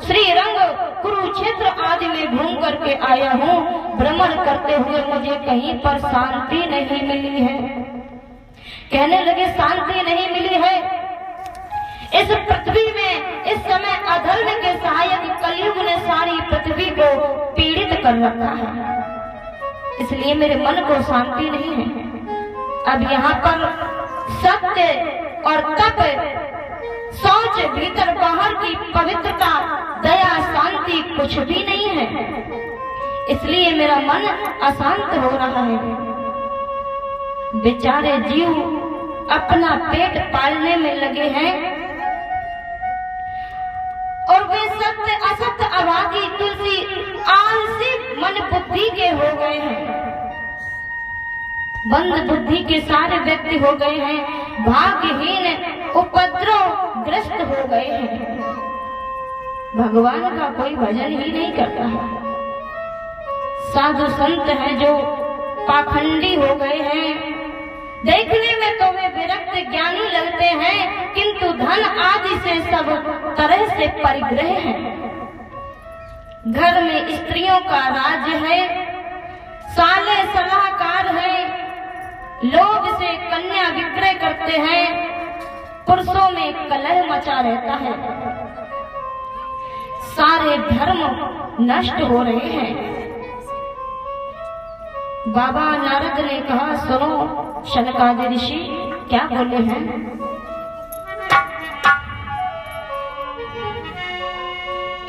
श्रीरंग कुरुक्षेत्र आदि में घूम करके आया हूँ। भ्रमण करते हुए मुझे कहीं पर शांति नहीं मिली है। कहने लगे, शांति नहीं मिली है। इस पृथ्वी में इस समय अधर्म के सहायक कलयुग ने सारी पृथ्वी को पीड़ित कर रखा है, इसलिए मेरे मन को शांति नहीं है। अब यहाँ पर सत्य और तप, सोच, भीतर बाहर की पवित्रता, दया, शांति कुछ भी नहीं है, इसलिए मेरा मन अशांत हो रहा है। बेचारे जीव अपना पेट पालने में लगे हैं और वे सत्य असत्य अभागी तुलसी आलसी मन बुद्धि के हो गए हैं। बंद बुद्धि के सारे व्यक्ति हो गए हैं, भाग्यहीन उपद्रव ग्रस्त हो गए हैं। भगवान का कोई भजन ही नहीं करता है। साधु संत हैं जो पाखंडी हो गए हैं, देखने में तो वे विरक्त ज्ञानी लगते हैं, किंतु धन आदि से सब तरह से परिग्रह हैं। घर में स्त्रियों का राज्य है, साले सलाहकार है, लोग से कन्या विक्रय करते हैं, पुरुषों में कलह मचा रहता है, सारे धर्म नष्ट हो रहे हैं। बाबा नारद ने कहा, सुनो शनकादि ऋषि क्या बोले हैं।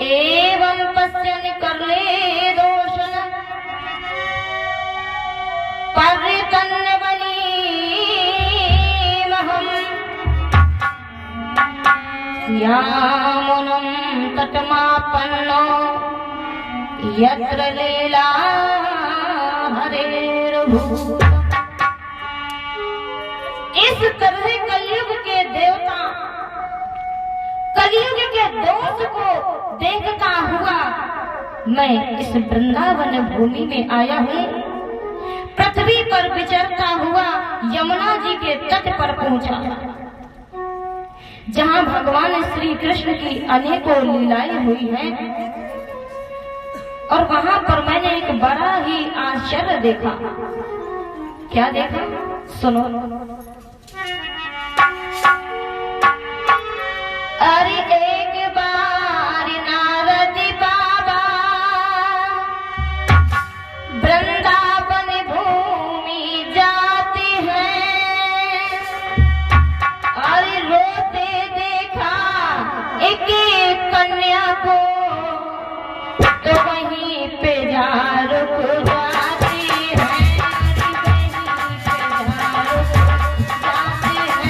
एवं पश्यन् करले दोषन पर्यतन्वनी महम यामुनं तटमापन्नो यत्र लीला हरेर्भूत। इस तरह कलयुग के देवता कलयुग के दोष को देखता हुआ मैं इस वृंदावन भूमि में आया हूँ। पृथ्वी पर विचरता हुआ यमुना जी के तट पर पहुंचा, जहाँ भगवान श्री कृष्ण की अनेकों लीलाएं हुई हैं, और वहां पर मैंने एक बड़ा ही आश्चर्य देखा। क्या देखा? सुनो। अरे एक बार नारद बाबा वृंदावन भूमि जाते हैं, अरे रोते देखा एक कन्या को, तो वहीं पे जा रुक जाती है, वहीं पे जा रुक जाती है।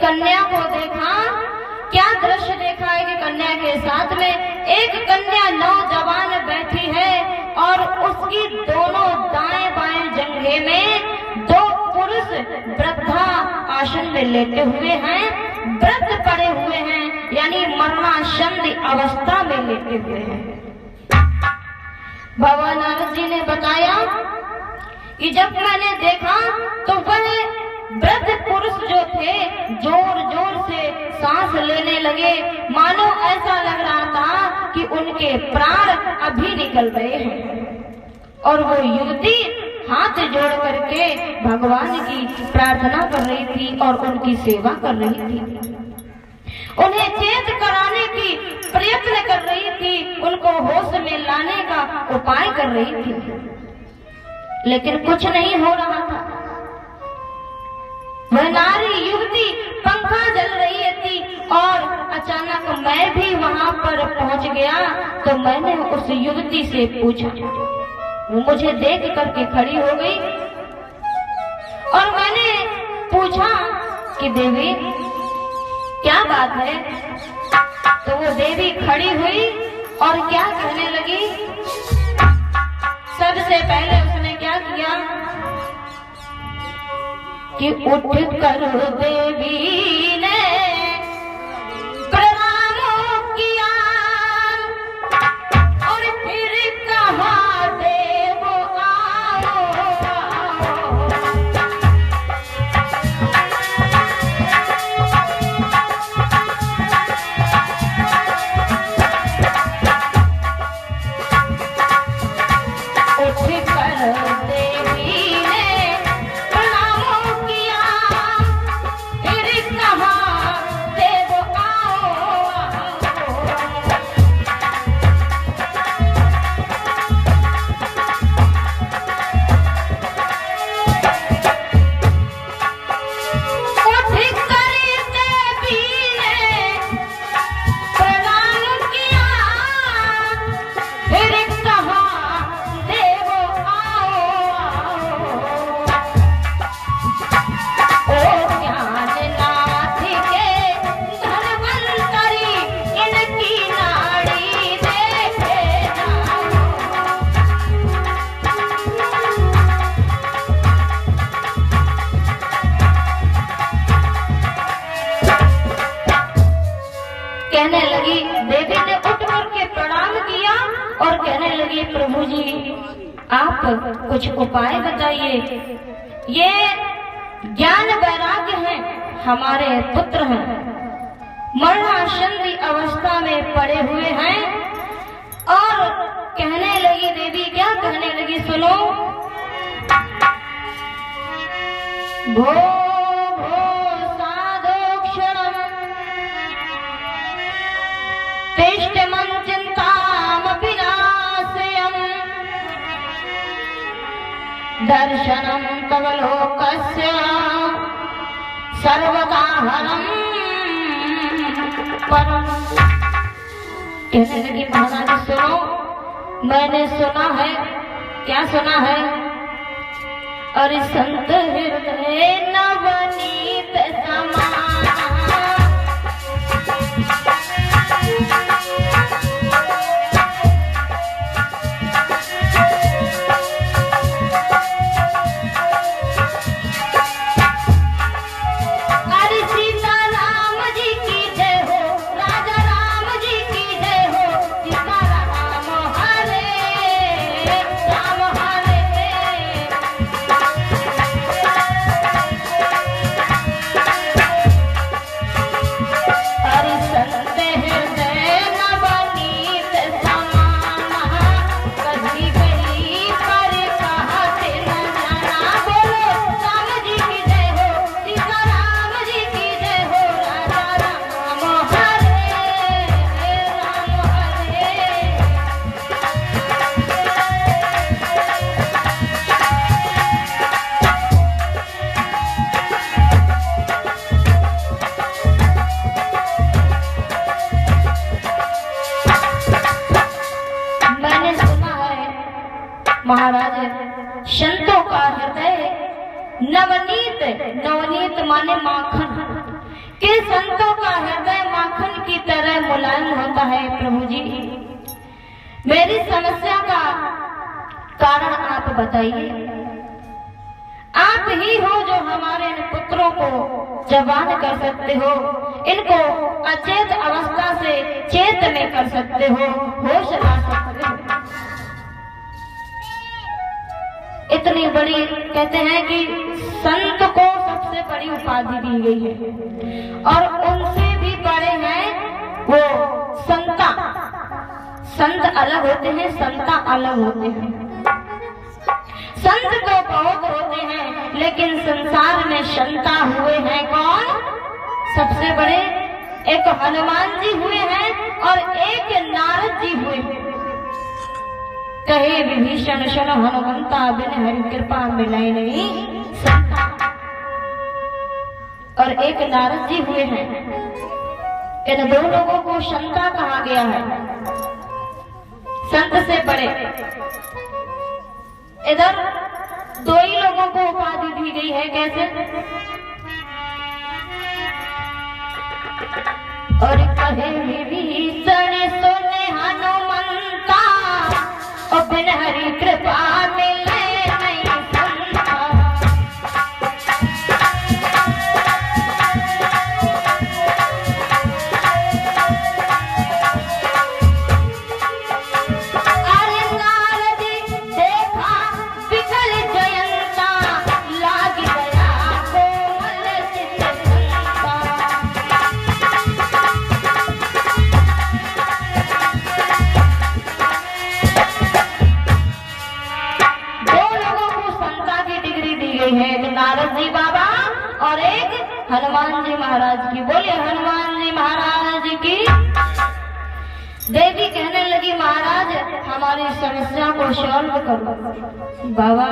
कन्या को देखा। क्या दृश्य देखा है कि कन्या के साथ में एक कन्या नौजवान बैठी है और उसकी दोनों दाएं बाएं जंघे में दो पुरुष वृद्धा आसन में लेटे हुए हैं, व्रत पड़े हुए हैं, यानी मरणासन्न अवस्था में लेटे हुए हैं। बाबा नारद जी ने बताया कि जब मैंने देखा तो वह वृद्ध पुरुष जो थे जोर जोर से सांस लेने लगे, मानो ऐसा लग रहा था कि उनके प्राण अभी निकल रहे हैं। और वो युवती हाथ जोड़ करके भगवान की प्रार्थना कर रही थी और उनकी सेवा कर रही थी, उन्हें चेत कराने की प्रयत्न कर रही थी, उनको होश में लाने का उपाय कर रही थी, लेकिन कुछ नहीं हो रहा था। वह नारी युवती पंखा जल रही थी और अचानक मैं भी वहां पर पहुंच गया तो मैंने उस युवती से पूछा। वो मुझे देख करके खड़ी हो गई और मैंने पूछा कि देवी क्या बात है? तो वो देवी खड़ी हुई और क्या कहने लगी। सबसे पहले उसने क्या किया कि उठ कर देवी ने प्रणाम किया और फिर कहा देव आओ। उठ कर देवी ने प्रणाम किया, फिर कहा देव आओ। उठ कर देवी ने प्रणाम किया, फिर कहा देव आओ। ओ ज्ञाननाथ के धर्मंतरी इनकी नाड़ी देखे जाओ। कहने लगी, देवी ने उठ करके प्रणाम किया और कहने लगी प्रभु जी आप कुछ उपाय बताइए। ये ज्ञान वैराग्य हैं, हमारे पुत्र हैं, मरणासन्न अवस्था में पड़े हुए हैं। और कहने लगी देवी, क्या कहने लगी सुनो। भो भो साधोक्षणम् तिष्ठमं चिन्तामपि नाशयम् दर्शनं तव लोकस्य सर्वदाहरं परम्। कहने लगी महाराज सुनो, मैंने सुना है। क्या सुना है? अरे संत हृदय नवनीत समान। अरे सीता राम जी की जय हो, राजा राम जी की जय हो, सीता राम हरे राम हरे। महाराज संतों का हृदय नवनीत, नवनीत माने माखन, फिर संतों का हृदय माखन की तरह मुलायम होता है। प्रभु जी, मेरी समस्या का कारण आप बताइए। आप ही हो जो हमारे इन पुत्रों को जवान कर सकते हो, इनको अचेत अवस्था से चेत में कर सकते हो, होश ला सकते हो। इतनी बड़ी, कहते हैं कि संत को सबसे बड़ी उपाधि दी गई है, और उनसे भी बड़े हैं वो संता। संत अलग होते हैं, संता अलग होते हैं। संत तो बहुत होते हैं, लेकिन संसार में संता हुए हैं कौन? सबसे बड़े एक हनुमान जी हुए हैं और एक नारद जी हुए हैं। कहे विभीषण शन हनुमंता, बिन हरि कृपा मिलाई नहीं संता। और एक नारद जी हुए हैं। इन दो लोगों को संता कहा गया है, संत से बड़े। इधर दो ही लोगों को उपाधि दी गई है, कैसे? और कहे विभीषण सुने हनुमंता, और बिन हरि कृपा मिले नहीं संता। नारद जी बाबा और एक हनुमान जी महाराज की। बोले हनुमान जी महाराज की। देवी कहने लगी, महाराज हमारी समस्या को सॉल्व करो। बाबा,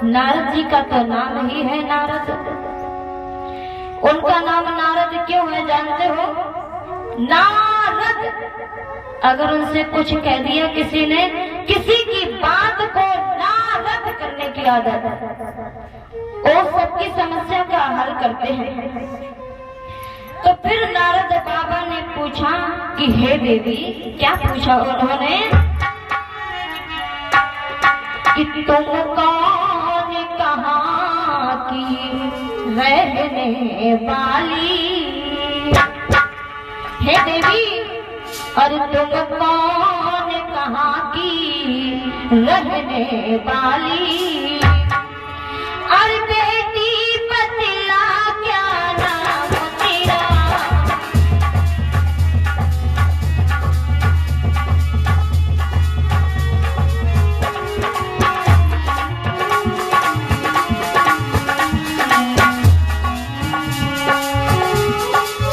नारद जी का तो नाम ही है नारद। उनका नाम नारद क्यों है जानते हो? नारद, अगर उनसे कुछ कह दिया किसी ने, किसी की बात को नारद करने की आदत, वो सबकी समस्या का हल करते हैं। तो फिर नारद बाबा ने पूछा कि हे देवी, क्या पूछा उन्होंने? कि तुम कौन कहाँ की रहने वाली? हे देवी, और तुम कौन कहाँ की रहने वाली? और बेटी बतला क्या नाम तेरा?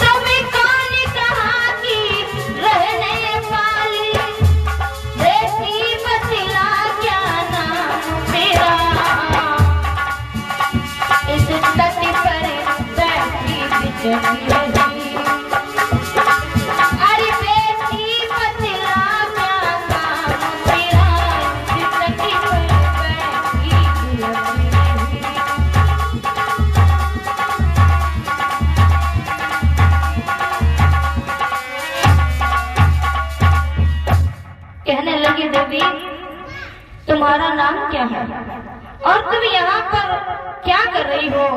तुम्हें कौन कहाँ की रहने वाली? बेटी बतला क्या नाम तेरा? इस तट पर बैठी बिचड़ी, अरे बेटी बतला क्या नाम तेरा? इस तट पर बैठी बिचड़ी। कहने लगी, देवी तुम्हारा नाम क्या है और तुम यहाँ पर क्या कर रही हो?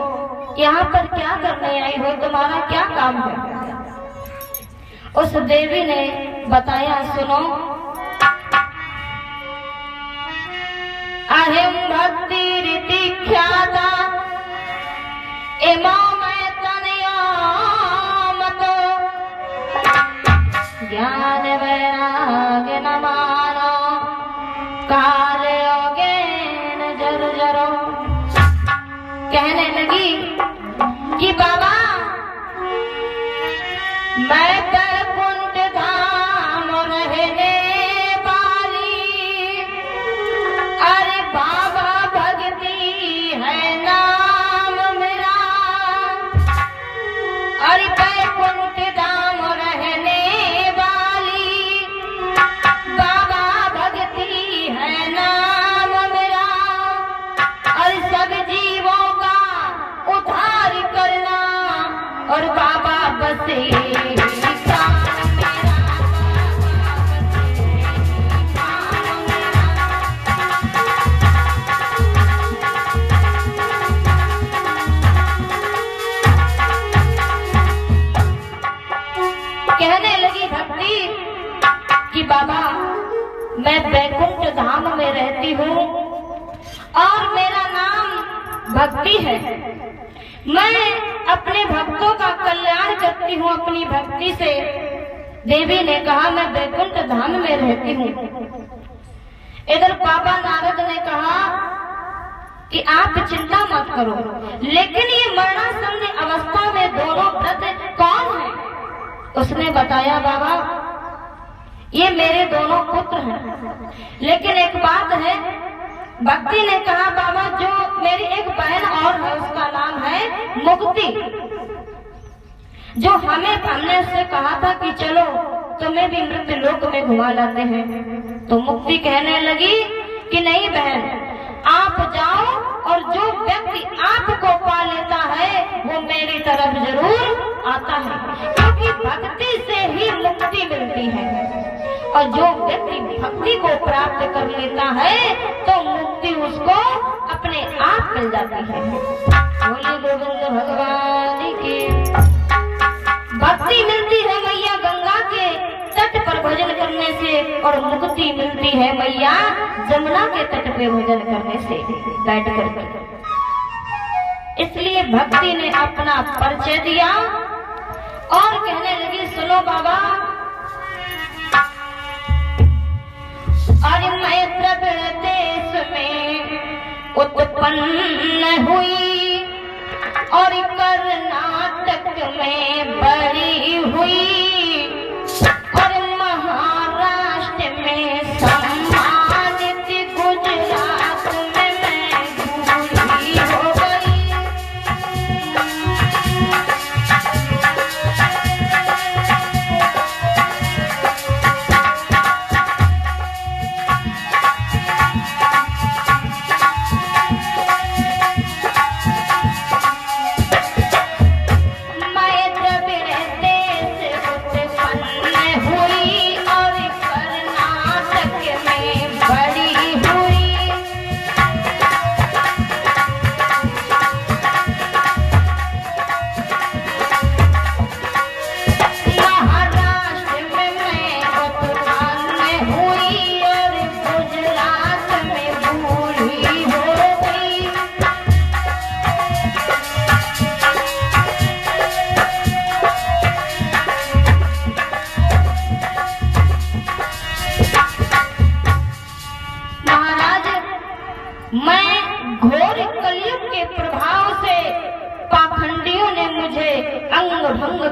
यहाँ पर क्या करने आई हो? तुम्हारा क्या काम है? उस देवी ने बताया, सुनो, अहम भक्ति रीति ख्याता इमाम तनयामतो, ज्ञान वैराग्य न मानो, काल योगेन जर जरो। कहने लगी कि बाबा, मैं वैकुंठ धाम रहने वाली। अरे बाबा, भक्ति है नाम मेरा। अरे वैकुंठ धाम रहने वाली, बाबा भक्ति है नाम मेरा। और सब जीवों का उद्धार करना, और बाबा बसे कहने लगी भक्ति कि बाबा मैं बैकुंठ धाम में रहती हूँ और मेरा नाम भक्ति है। मैं अपने भक्तों का कल्याण करती हूँ अपनी भक्ति से। देवी ने कहा मैं बैकुंठ धाम में रहती हूँ। इधर बाबा नारद ने कहा कि आप चिंता मत करो, लेकिन ये मरणासन्न अवस्था में दोनों वृद्ध कौन है? उसने बताया बाबा ये मेरे दोनों पुत्र हैं, लेकिन एक बात है। भक्ति ने कहा बाबा जो मेरी एक बहन और है उसका नाम है मुक्ति, जो हमने उससे कहा था कि चलो तुम्हें भी मृत्यु लोक में घुमा लाते हैं। तो मुक्ति कहने लगी कि नहीं बहन, आप जाओ और जो व्यक्ति आपको पा लेता है वो मेरी तरफ जरूर आता है, क्योंकि भक्ति से ही मुक्ति मिलती है और जो व्यक्ति भक्ति को प्राप्त कर लेता है तो मुक्ति उसको अपने आप मिल जाती है। बोले गोविंद भगवान की। भक्ति मिलती है मैया गंगा के तट पर भजन करने से और मुक्ति मिलती है मैया जमुना के तट पे भजन करने से बैठ कर। इसलिए भक्ति ने अपना परिचय दिया और कहने लगी सुनो बाबा, और मैं द्रविड़ देश में उत्पन्न हुई और कर्नाटक में बड़ी हुई और महाराष्ट्र में सम्मानित, गुजरात में मैं बूढ़ी हो गई।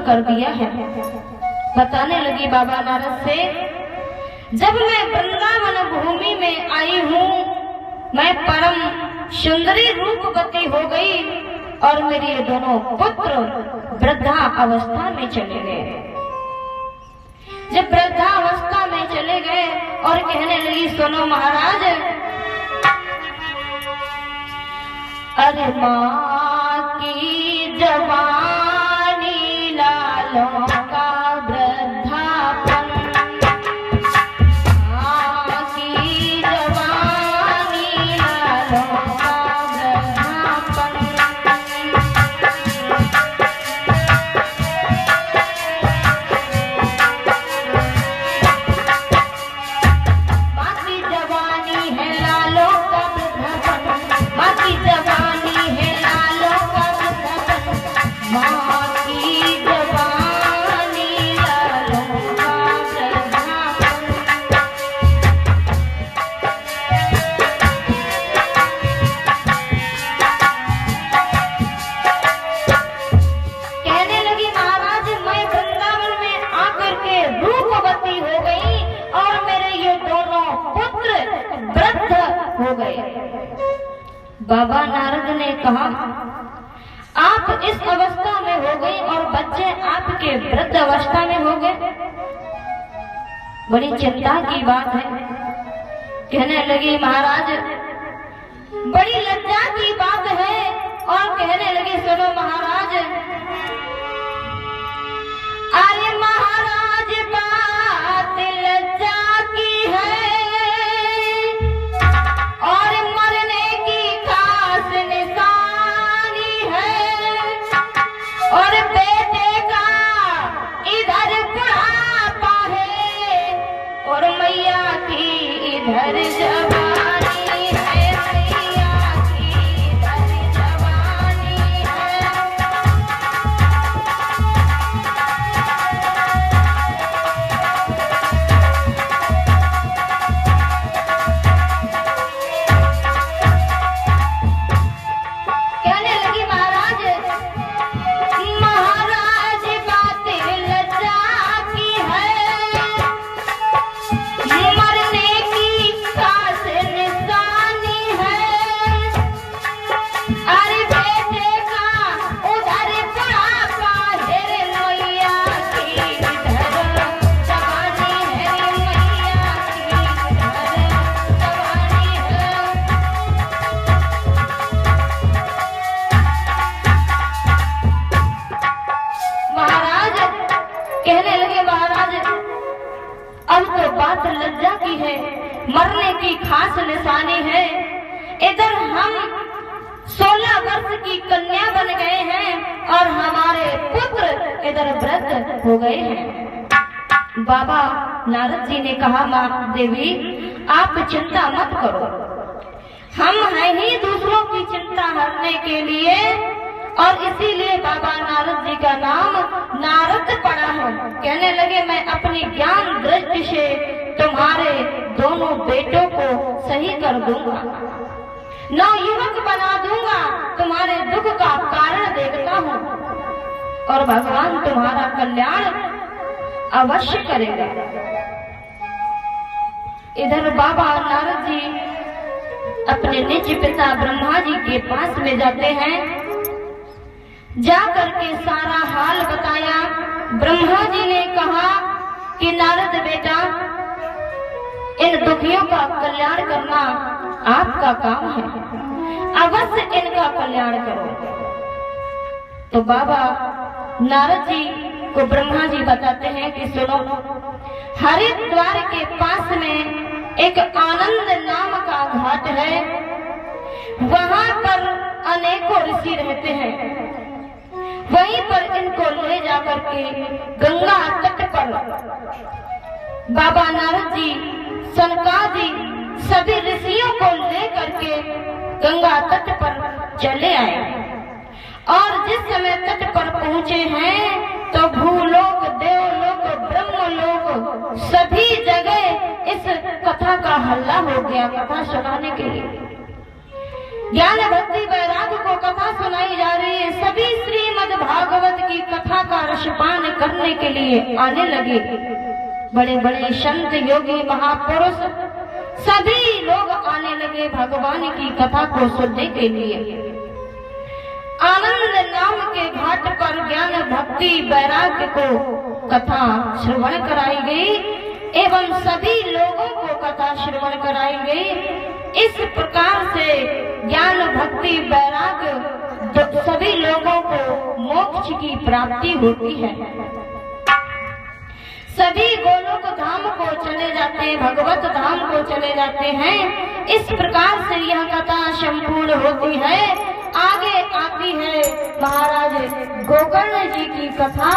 कर दिया है। बताने लगी बाबा नारद से, जब मैं वृंदावन भूमि में आई हूँ मैं परम सुंदरी रूपवती हो गई और मेरे दोनों पुत्र वृद्धा अवस्था में चले गए। जब वृद्धा अवस्था में चले गए और कहने लगी सुनो महाराज, अरे माँ की जवानी लालों का वृद्धापन, माँ की जवानी लालों का वृद्धापन, माँ की जवानी है लालों का वृद्धापन, माँ की जवानी है लालों का वृद्धापन, माँ की जवानी लालों का वृद्धापन। कहने लगी महाराज मैं वृंदावन में आकर के रूपवती हो गई और मेरे ये दोनों पुत्र वृद्ध हो गए। बाबा नारद ने कहा आप इस अवस्था में हो गई और बच्चे आपके वृद्ध अवस्था में हो गए, बड़ी चिंता की बात है। कहने लगी महाराज बड़ी लज्जा की बात है और कहने लगी सुनो महाराज कहने लगे महाराज अब तो बात लज्जा की है, मरने की खास निशानी है। इधर हम 16 वर्ष की कन्या बन गए हैं और हमारे पुत्र इधर वृद्ध हो गए हैं। बाबा नारद जी ने कहा माँ देवी आप चिंता मत करो, हम हैं ही दूसरों की चिंता हरने के लिए, और इसीलिए बाबा नारद जी का नाम नारद पड़ा है। कहने लगे मैं अपनी ज्ञान दृष्टि से तुम्हारे दोनों बेटों को सही कर दूंगा, नवयुवक बना दूंगा, तुम्हारे दुख का कारण देखता हूँ और भगवान तुम्हारा कल्याण अवश्य करेगा। इधर बाबा नारद जी अपने निज पिता ब्रह्मा जी के पास में जाते हैं, जाकर के सारा हाल बताया। ब्रह्मा जी ने कहा कि नारद बेटा इन दुखियों का कल्याण करना आपका काम है, अवश्य इनका कल्याण करो। तो बाबा नारद जी को ब्रह्मा जी बताते हैं कि सुनो, हरिद्वार के पास में एक आनंद नाम का घाट है, वहां पर अनेकों ऋषि रहते हैं, वहीं पर इनको ले जाकर के गंगा तट पर बाबा नारद जी, सनकादि सभी ऋषियों को लेकर के गंगा तट पर चले आए। और जिस समय तट पर पहुंचे हैं तो भूलोक, देवलोक, ब्रह्मलोक सभी जगह इस कथा का हल्ला हो गया कथा सुनाने के लिए। ज्ञान भक्ति वैराग्य को कथा सुनाई जा रही है, सभी श्रीमद् भागवत की कथा का रसपान करने के लिए आने लगे। बड़े बड़े संत योगी महापुरुष सभी लोग आने लगे भगवान की कथा को सुनने के लिए। आनंद नाम के घाट पर ज्ञान भक्ति वैराग्य को कथा श्रवण कराई गई एवं सभी लोगों को कथा श्रवण कराई गई। इस प्रकार से ज्ञान भक्ति वैराग्य सभी लोगों को मोक्ष की प्राप्ति होती है। सभी गोलोक धाम को चले जाते हैं, भगवत धाम को चले जाते हैं। इस प्रकार से यह कथा संपूर्ण होती है। आगे आती है महाराज गोकर्ण जी की कथा।